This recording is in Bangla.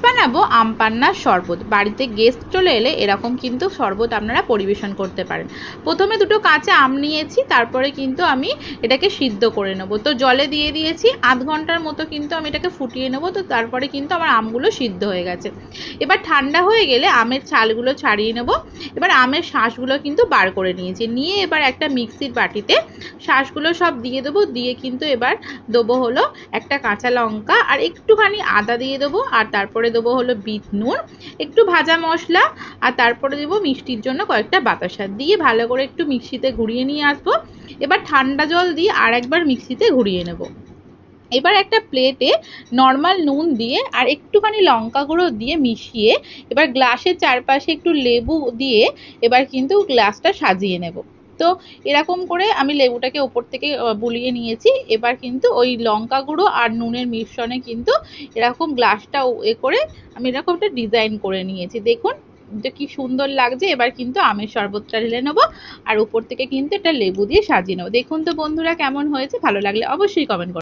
বানাবো আম পান্নার শরবত। বাড়িতে গেস্ট চলে এলে এরকম কিন্তু শরবত আপনারা পরিবেশন করতে পারেন। প্রথমে দুটো কাঁচা আম নিয়েছি, তারপরে কিন্তু আমি এটাকে সিদ্ধ করে নেব। তো জলে দিয়ে দিয়েছি, আধ ঘন্টার মতো কিন্তু আমি এটাকে ফুটিয়ে নেব। তো তারপরে কিন্তু আমার আমগুলো সিদ্ধ হয়ে গেছে। এবার ঠান্ডা হয়ে গেলে আমের ছালগুলো ছাড়িয়ে নেব। এবার আমের শাঁসগুলো কিন্তু বার করে নিয়েছি, নিয়ে এবার একটা মিক্সির বাটিতে শাঁসগুলো সব দিয়ে দেবো। দিয়ে কিন্তু এবার দেবো হলো একটা কাঁচা লঙ্কা আর একটুখানি আদা দিয়ে দেবো, আর তারপরে দেবো হলো বিট নুন, একটু ভাজা মশলা, আর তারপরে দেবো মিষ্টির জন্য কয়েকটা বাতাসা দিয়ে ভালো করে একটু মিক্সিতে ঘুরিয়ে নিয়ে আসবো। এবার ঠান্ডা জল দিয়ে আর একবার মিক্সিতে ঘুরিয়ে নেব। এবার একটা প্লেটে নর্মাল নুন দিয়ে আর একটুখানি লঙ্কা গুঁড়ো দিয়ে মিশিয়ে এবার গ্লাসের চারপাশে একটু লেবু দিয়ে এবার কিন্তু গ্লাসটা সাজিয়ে নেব। তো এরকম করে আমি লেবুটাকে ওপর থেকে বুলিয়ে নিয়েছি। এবার কিন্তু ওই লঙ্কা গুঁড়ো আর নুনের মিশ্রণে কিন্তু এরকম গ্লাসটা করে আমি এরকম একটা ডিজাইন করে নিয়েছি। দেখুন যে কি সুন্দর লাগছে। এবার কিন্তু আমের শরবতটা ঢেলে নেবো আর উপর থেকে কিন্তু এটা লেবু দিয়ে সাজিয়ে নেবো। দেখুন তো বন্ধুরা কেমন হয়েছে, ভালো লাগলে অবশ্যই কমেন্ট করুন।